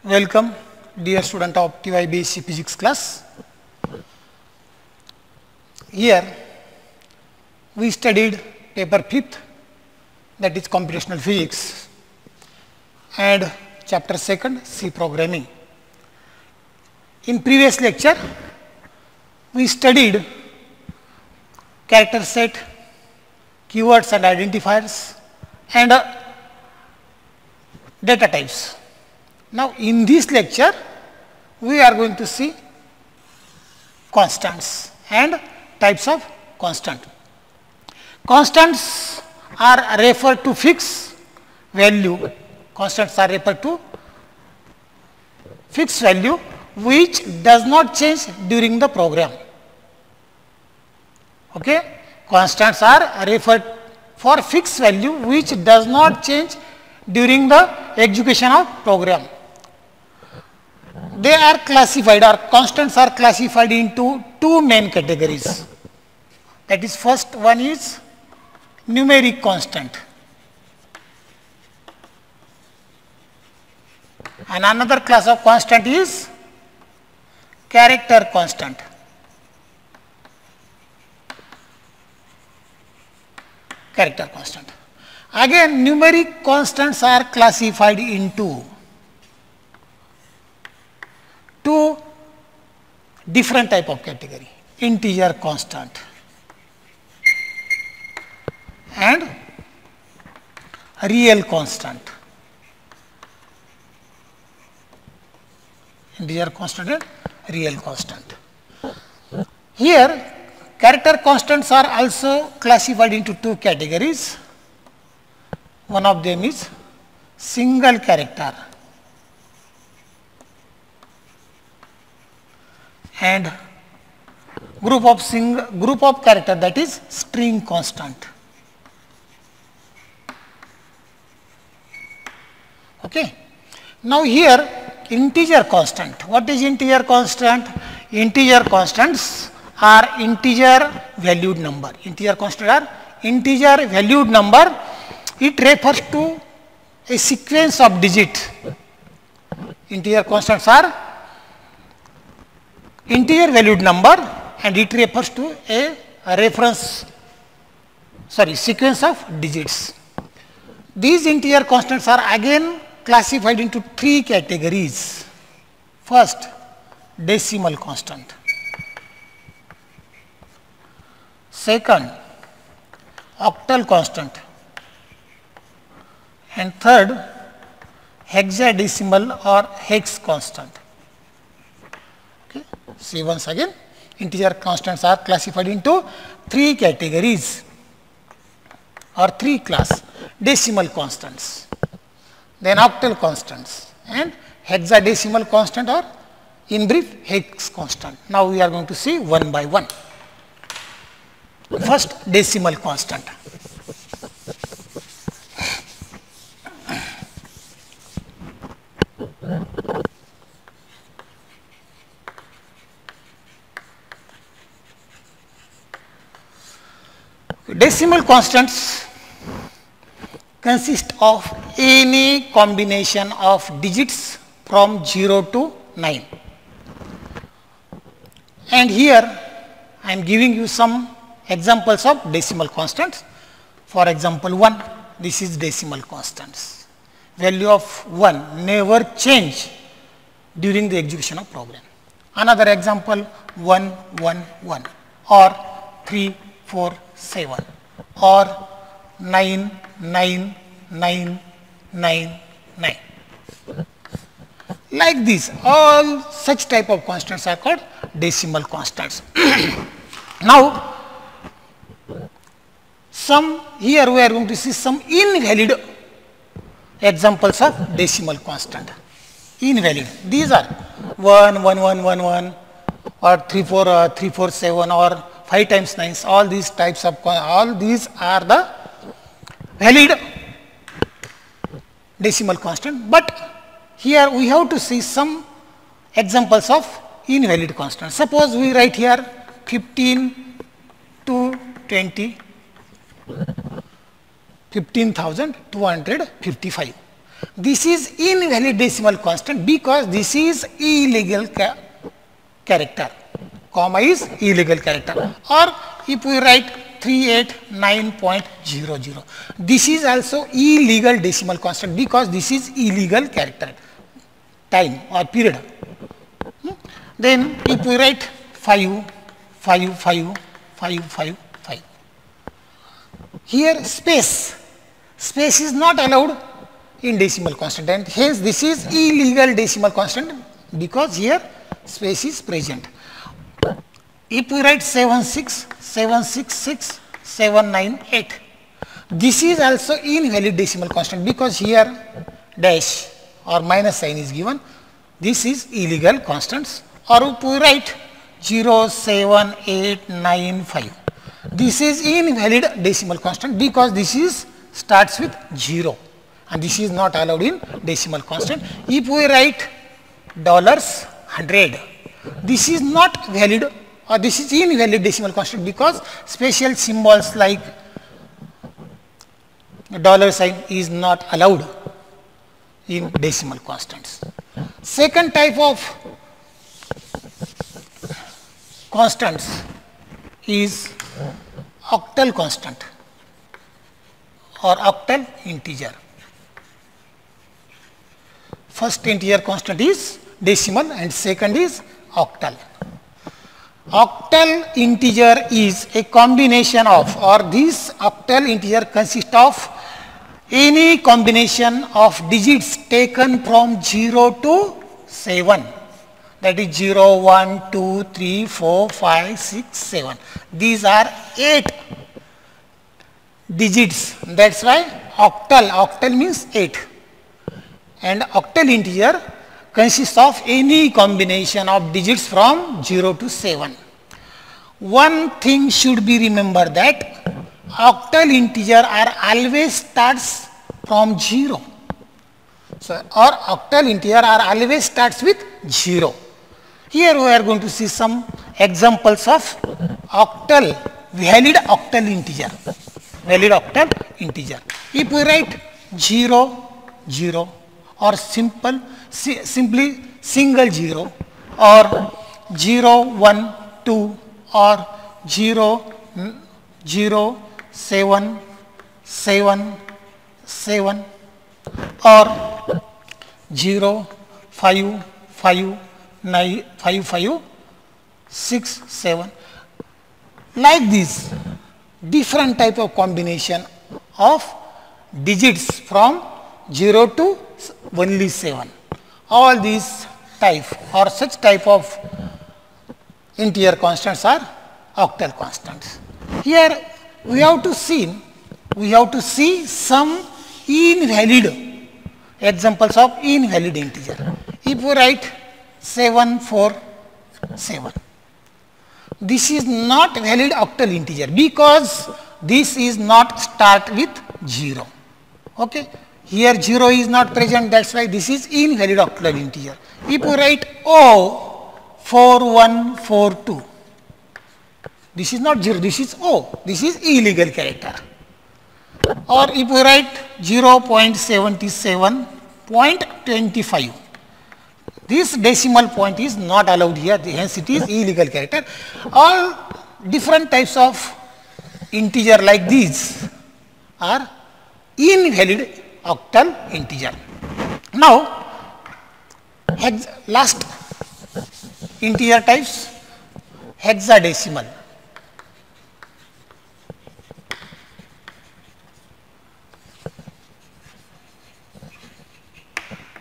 Welcome, dear student of TYBSc Physics class. Here we studied paper 5th, that is computational physics, and chapter 2nd, C programming. In previous lecture we studied character set, keywords and identifiers, and data types. Now in this lecture we are going to see constants and types of constant. Constants are referred to fixed value. Constants are referred to fixed value which does not change during the program. Okay? Constants are referred for fixed value which does not change during the execution of program. They are classified, or constants are classified into two main categories. That is, first one is numeric constant, and another class of constant is character constant. Character constant. Again, numeric constants are classified into two different type of category: integer constant and real constant. Integer constant and real constant. Here character constants are also classified into two categories. One of them is single character and group of character, that is string constant. Okay. Now here integer constant. What is integer constant? Integer constants are integer valued number. Integer constant are integer valued number. It refers to a sequence of digits. Integer constants are integer valued number and it refers to a sequence of digits. These integer constants are again classified into three categories. First, decimal constant. Second, octal constant. And third, hexadecimal or hex constant. Okay. See once again, integer constants are classified into three categories or three class: decimal constants, then octal constants, and hexadecimal constant, or in brief hex constant. Now we are going to see one by one. First, decimal constant. Decimal constants consist of any combination of digits from 0 to 9. And here I am giving you some examples of decimal constants. For example, 1, this is decimal constants. Value of 1 never change during the execution of program. Another example, 1, 1, 1, or 3, 4, 7, or 9, 9, 9, 9, 9. Like this, all such type of constants are called decimal constants. Now, here we are going to see some invalid examples of decimal constant. Invalid. These are 1, 1, 1, 1, 1, or 3, 4, 3, 4, 7, or 5 times 9. All these types of, all these are the valid decimal constant. But here we have to see some examples of invalid constants. Suppose we write here 15 to 20, 15,255. This is invalid decimal constant because this is illegal character. Comma is illegal character. Or if we write 389.00, this is also illegal decimal constant because this is illegal character, time or period. Then if we write 5, 5, 5, 5, 5, 5. Here space is not allowed in decimal constant, and hence this is illegal decimal constant because here space is present. If we write 76, 766, 798, this is also invalid decimal constant because here dash or minus sign is given. This is illegal constants. Or if we write 07895, this is invalid decimal constant because this is starts with 0 and this is not allowed in decimal constant. If we write $100, this is not valid or this is invalid decimal constant because special symbols like dollar sign is not allowed in decimal constants. Second type of constants is octal constant or octal integer. First integer constant is decimal and second is octal. Octal integer is a combination of, or this octal integer consists of any combination of digits taken from 0 to 7. That is 0, 1, 2, 3, 4, 5, 6, 7. These are 8 digits. That's why octal means 8. And octal integer consists of any combination of digits from 0 to 7. One thing should be remembered that octal integer are always starts from 0. So, or octal integer are always starts with 0. Here we are going to see some examples of octal, valid octal integer. Valid octal integer. If we write 0, 0 or simply single 0 or 0, 1, 2 or 0, 0, 7, 7, 7 or 0, 5, 5, 9, 5, 5, 6, 7. Like this, different type of combination of digits from 0 to only 7. All these type or such type of integer constants are octal constants. Here we have to see some invalid examples of invalid integer. If we write 747, this is not valid octal integer because this is not start with 0. Okay. Here 0 is not present, that's why this is invalid octal integer. If we write O 4142, this is not 0, this is O, this is illegal character. Or if we write 0.77.25, this decimal point is not allowed here, hence it is illegal character. All different types of integer like these are invalid octal integer. Now, last integer types, hexadecimal.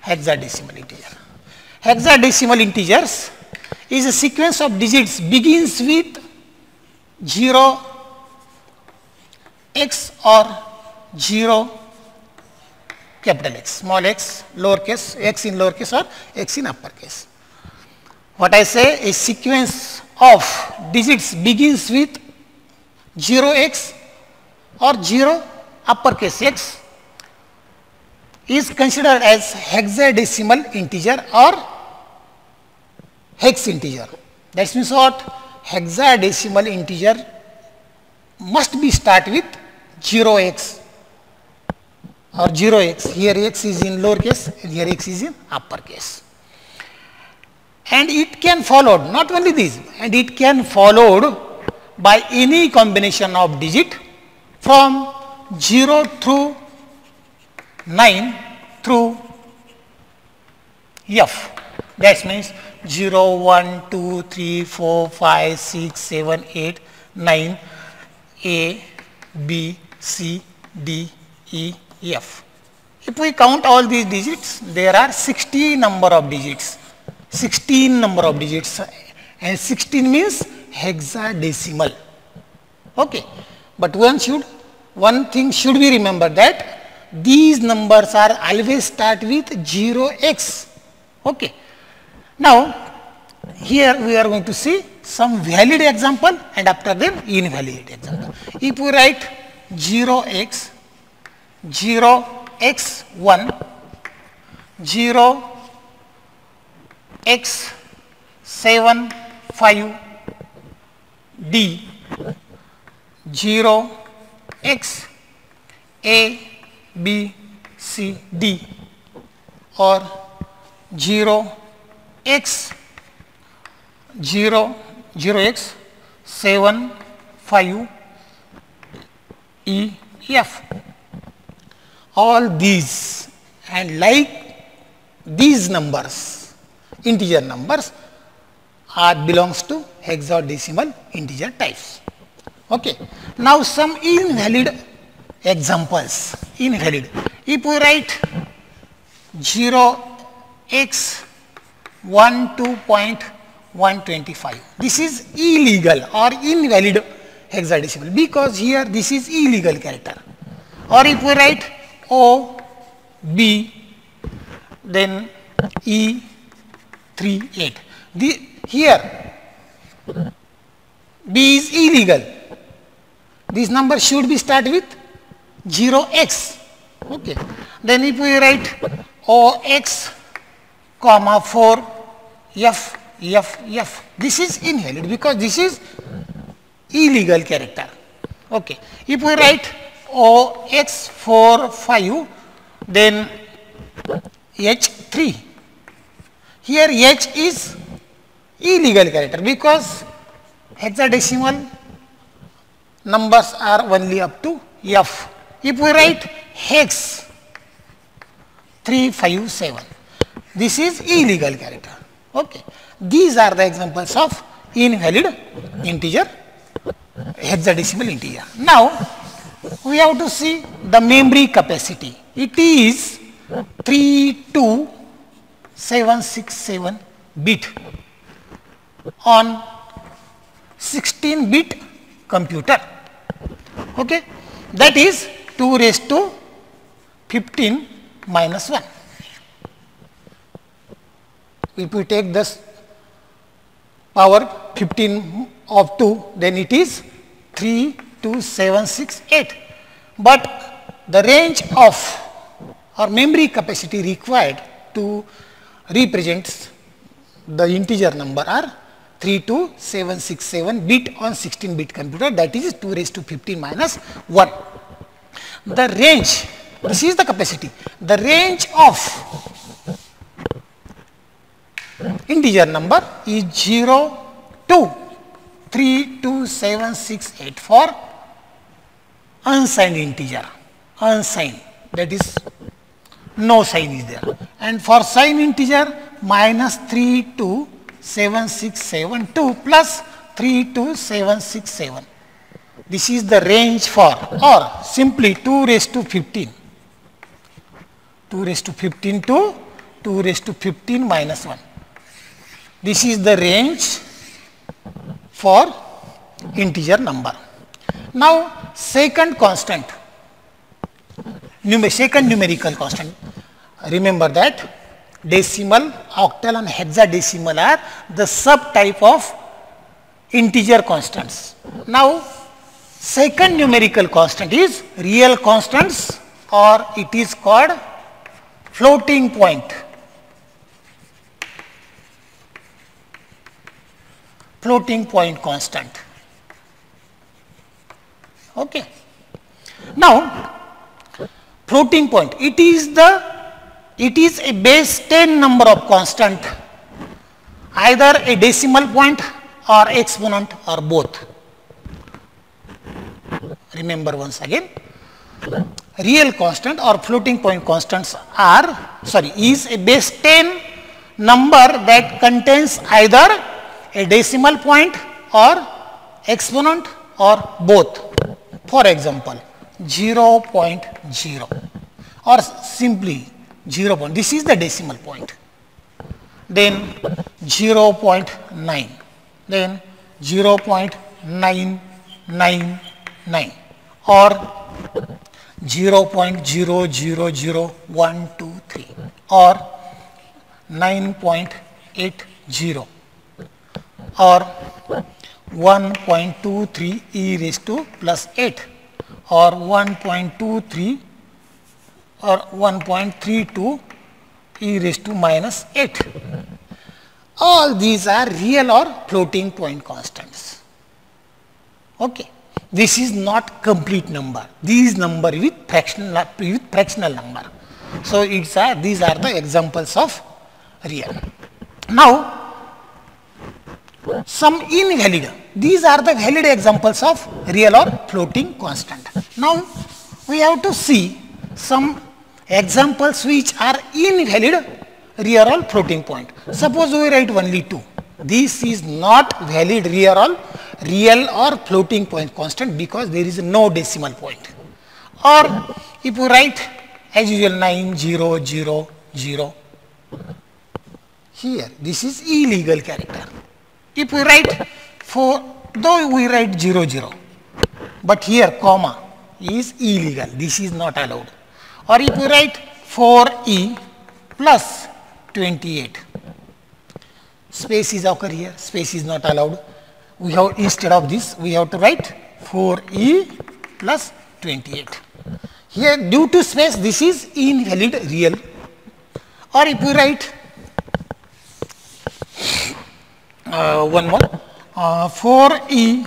Hexadecimal integer. Hexadecimal integers is a sequence of digits begins with 0 x or 0 capital X, small x, lowercase, x in lowercase or x in uppercase. What I say, a sequence of digits begins with 0x or 0 uppercase x is considered as hexadecimal integer or hex integer. That means what? Hexadecimal integer must be start with 0x or 0x. Here x is in lowercase and here x is in uppercase. And it can followed, not only this, and it can followed by any combination of digit from 0 through 9 through F. That means 0, 1, 2, 3, 4, 5, 6, 7, 8, 9, A, B, C, D, E, F. If we count all these digits, there are 16 number of digits. 16 number of digits, and 16 means hexadecimal. Okay. But one thing should be remembered, that these numbers are always start with 0x. Okay. Now, here we are going to see some valid example and after them invalid example. If we write 0x, 0x1, 0 x 7 5 d, 0 x a b c d, or 0 x 0x 7 5 e f. All these and like these numbers, integer numbers, belongs to hexadecimal integer types. Okay. Now, some invalid examples. Invalid. If we write 0x 12.125, this is illegal or invalid hexadecimal, because here this is illegal character. Or if we write O, B, then E 38. Here B is illegal. This number should be start with 0x. Okay. Then if we write OX, comma 4 F, this is invalid because this is illegal character. Okay. If we write OX 4 5, then H3. Here H is illegal character because hexadecimal numbers are only up to F. If we write hex 357, this is illegal character. Okay. These are the examples of invalid integer, hexadecimal integer. Now, we have to see the memory capacity. It is 32767 bit on 16-bit computer. Okay. That is 2 raised to 15 minus 1. If we take this power 15 of 2, then it is 32768. But the range of or memory capacity required to represent the integer number are 32767 bit on 16-bit computer, that is 2 raised to 15 minus 1. The range, this is the capacity, the range of integer number is 0 to 32768 for unsigned integer, unsigned, that is no sign is there, and for signed integer minus 32767 plus 32767. This is the range for, or simply 2 raised to 15, 2 raised to 15 to 2 raised to 15 minus 1. This is the range for integer number. Now, second constant, second numerical constant. Remember that decimal, octal and hexadecimal are the subtype of integer constants. Now, second numerical constant is real constants, or it is called floating point. Floating point constant. Okay. Now, floating point. It is a base 10 number of constant, either a decimal point or exponent or both. Remember once again, real constant or floating point constants is a base 10 number that contains either a decimal point or exponent or both. For example, 0.0 or simply 0 point. This is the decimal point. Then 0.9. Then 0.999 or 0.000123 or 9.80 or 1.23 e raised to plus 8 or 1.23 or 1.32 e raised to minus 8. All these are real or floating point constants. Okay. This is not complete number. These number with fractional number. So these are the examples of real. Now some invalid. These are the valid examples of real or floating constant. Now we have to see some examples which are invalid real or floating point. Suppose we write only 2. This is not valid real or floating point constant because there is no decimal point. Or if we write as usual 9000, here this is illegal character. If we write 4, though we write 00, but here comma is illegal. This is not allowed. Or if we write 4e plus 28, space is occur here, space is not allowed. We have, instead of this, we have to write 4e plus 28. Here due to space, this is invalid real. Or if we write one more 4e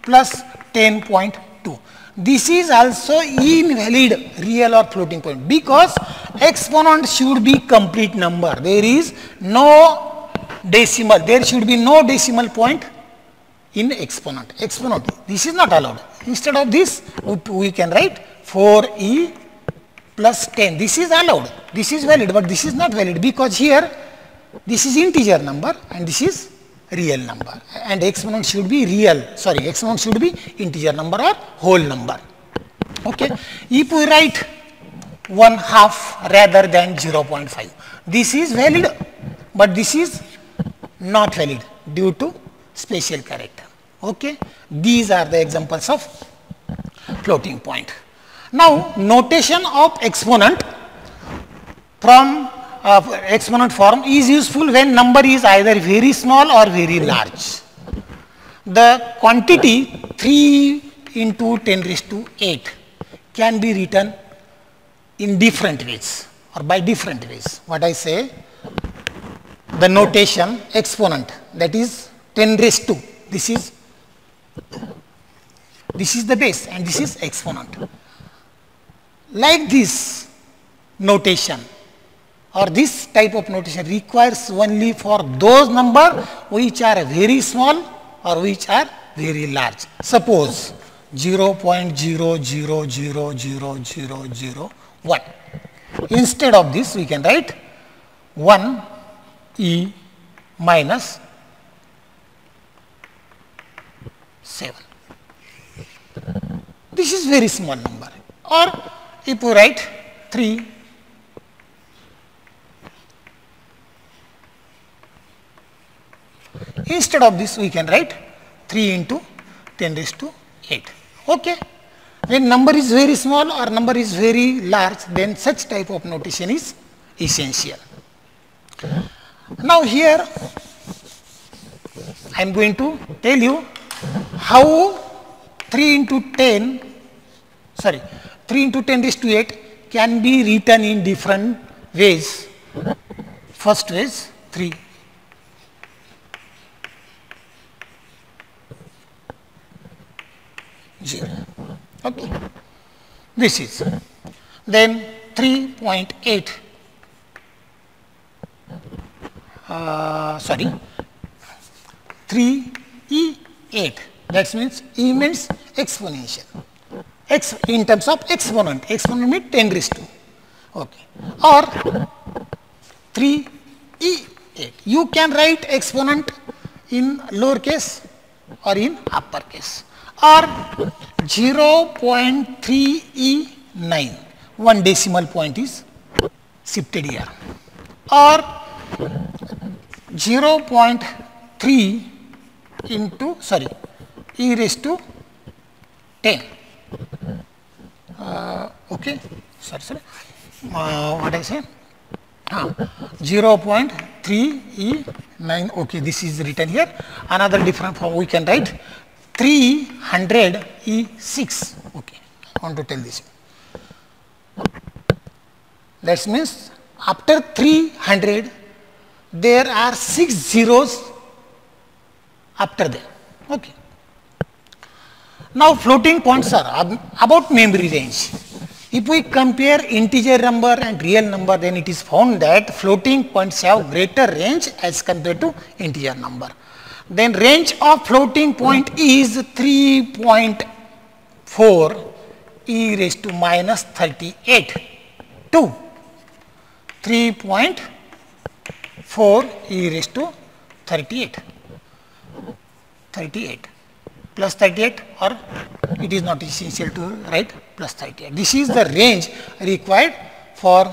plus 10.2. This is also invalid real or floating point because exponent should be complete number. There is no decimal. There should be no decimal point in exponent. This is not allowed. Instead of this, we can write 4e plus 10. This is allowed. This is valid, but this is not valid because here this is integer number and this is real number, and exponent should be exponent should be integer number or whole number. Okay. If we write 1/2 rather than 0.5, this is valid, but this is not valid due to special character. Okay. These are the examples of floating point. Now notation of exponent from exponent form is useful when number is either very small or very large. The quantity 3 into 10 raised to 8 can be written in different ways or by different ways. What I say, the notation exponent, that is 10 raised to, this is the base and this is exponent. Like this notation or this type of notation requires only for those numbers which are very small or which are very large. Suppose 0.000001. Instead of this, we can write 1e minus 7. This is very small number. Or if we write 3, instead of this we can write 3 into 10 raised to 8. Okay. When number is very small or number is very large, then such type of notation is essential. Now here I am going to tell you how 3 into 10 raised to 8 can be written in different ways. First way is 3. Okay. This is. then 3.8, sorry, 3e8, that means e means exponential, x in terms of exponent, exponent means 10 raised to, okay, or 3e8. You can write exponent in lowercase or in uppercase, or 0.3e9, one decimal point is shifted here, or 0.3 into, sorry, e raised to 10. Okay, sorry, what I say? 0.3e9. Okay, this is written here. Another different form we can write 300e6. Okay, I want to tell this. That means after 300 there are 6 zeros after them. Okay. Now floating points are about memory range. If we compare integer number and real number, then it is found that floating points have greater range as compared to integer number. Then range of floating point is 3.4 e raised to minus 38 to 3.4 e raised to 38 plus 38, or it is not essential to write plus 38. This is the range required for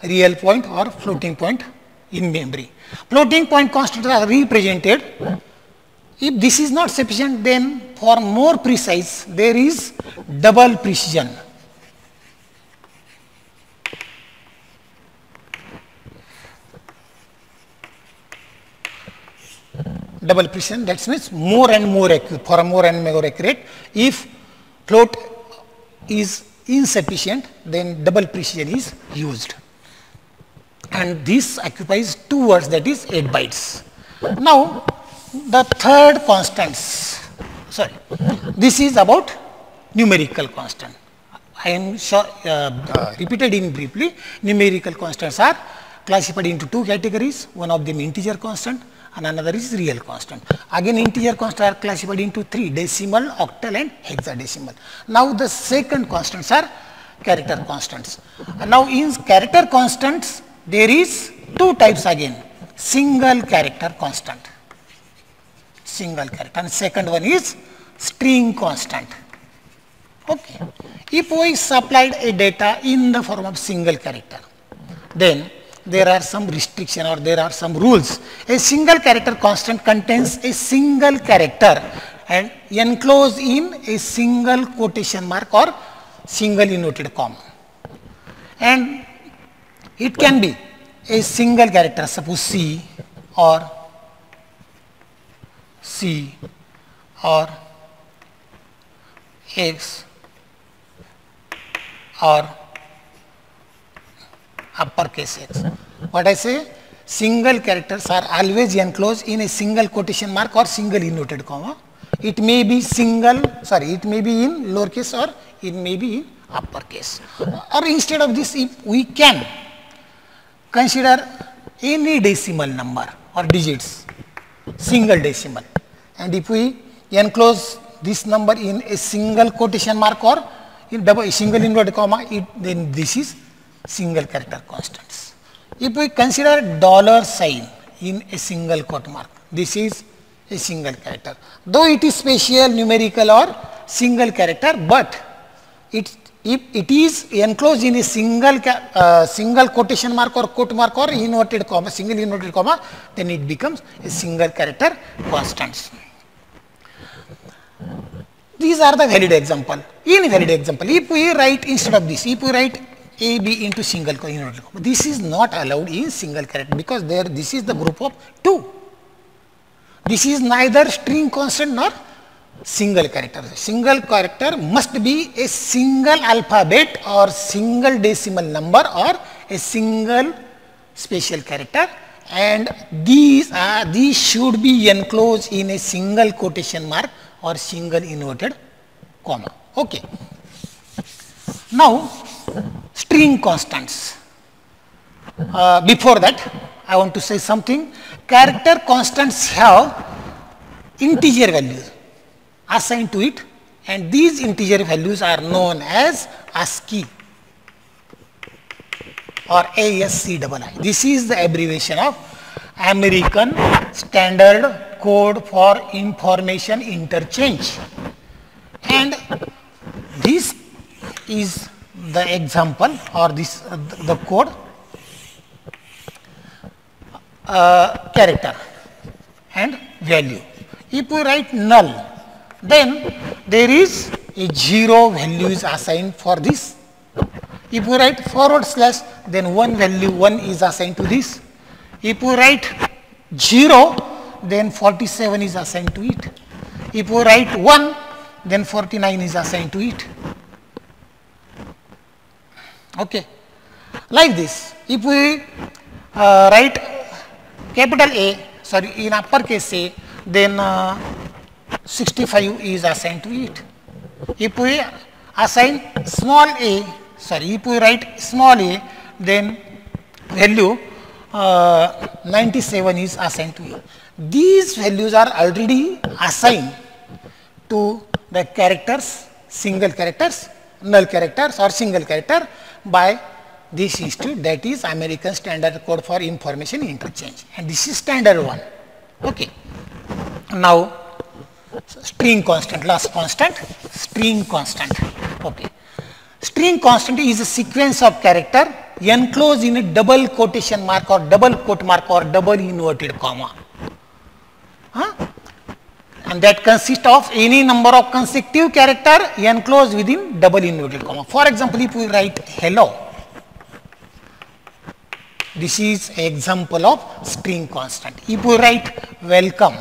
real point or floating point in memory. Floating point constants are represented. If this is not sufficient, then for more precise there is double precision. Double precision, that means more and more accurate, for more and more accurate. If float is insufficient, then double precision is used. And this occupies 2 words, that is 8 bytes. Now, the third constants, sorry, this is about numerical constant. I am sure, repeated in briefly. Numerical constants are classified into 2 categories, one of them integer constant and another is real constant. Again, integer constants are classified into 3, decimal, octal and hexadecimal. Now, the second constants are character constants. Now, in character constants, there is 2 types again, single character constant, single character, and second one is string constant. Okay. If we supplied a data in the form of single character, then there are some restriction or there are some rules. A single character constant contains a single character and enclosed in a single quotation mark or single inverted comma. And it can be a single character, suppose C or C or X or uppercase X. What I say? Single characters are always enclosed in a single quotation mark or single inverted comma. It may be single, sorry, it may be in lowercase or it may be in uppercase. Or instead of this, if we can consider any decimal number or digits, single decimal, and if we enclose this number in a single quotation mark or in single inverted comma, then this is single character constants. If we consider dollar sign in a single quote mark, this is a single character. Though it is special, numerical or single character, but if it is enclosed in a single quotation mark or quote mark or inverted comma, single inverted comma, then it becomes a single character constants. These are the valid example. Invalid example, if we write instead of this, if we write AB into single inverted comma, this is not allowed in single character because this is the group of 2. This is neither string constant nor single character. Single character must be a single alphabet or single decimal number or a single special character, and these should be enclosed in a single quotation mark or single inverted comma. Okay. Now, string constants. Before that, I want to say something. Character constants have integer values assigned to it, and these integer values are known as ASCII or ASCII. This is the abbreviation of American Standard Code for Information Interchange, and this is the example or this the code character and value. If we write null, then there is a 0 value is assigned for this. If we write /, then one value 1 is assigned to this. If we write 0, then 47 is assigned to it. If we write 1, then 49 is assigned to it. Okay. Like this, if we write capital A, sorry, in uppercase A, then 65 is assigned to it. If we assign small a, sorry, if we write small a, then value 97 is assigned to it. These values are already assigned to the characters, single characters, null characters or single character by this institute, that is American Standard Code for Information Interchange, and this is standard one. Okay. Now string constant, last constant, string constant. Okay. String constant is a sequence of character enclosed in a double quotation mark or double quote mark or double inverted comma. And that consists of any number of consecutive character enclosed within double inverted comma. For example, if we write hello, this is an example of string constant. If we write welcome,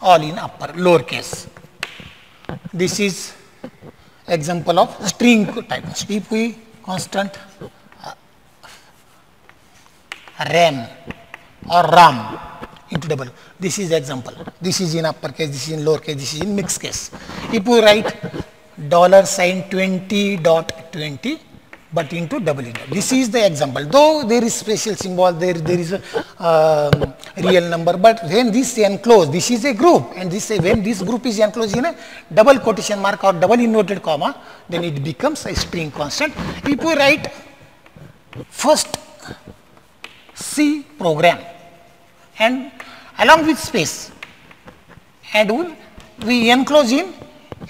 all in upper lowercase, this is example of string type. If we constant ram or ram into double, this is example. This is in uppercase, this is in lowercase, this is in mixed case. If we write $20.20 but into double inverted, this is the example. Though there is special symbol, there is a real number, but when this enclosed, this is a group, and this when this group is enclosed in a double quotation mark or double inverted comma, then it becomes a string constant. If we write first C program and along with space, and we enclose in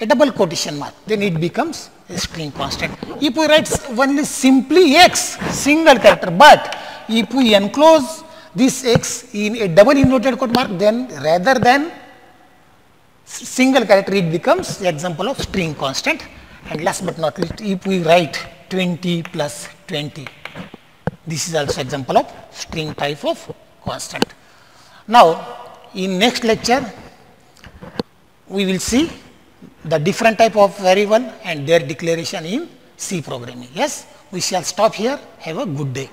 a double quotation mark, then it becomes a string constant. If we write only simply x, single character, but if we enclose this x in a double inverted quote mark, then rather than single character, it becomes the example of string constant. And last but not least, if we write 20 plus 20, this is also example of string type of constant. Now, in next lecture, we will see the different type of variable and their declaration in C programming. Yes, we shall stop here. Have a good day.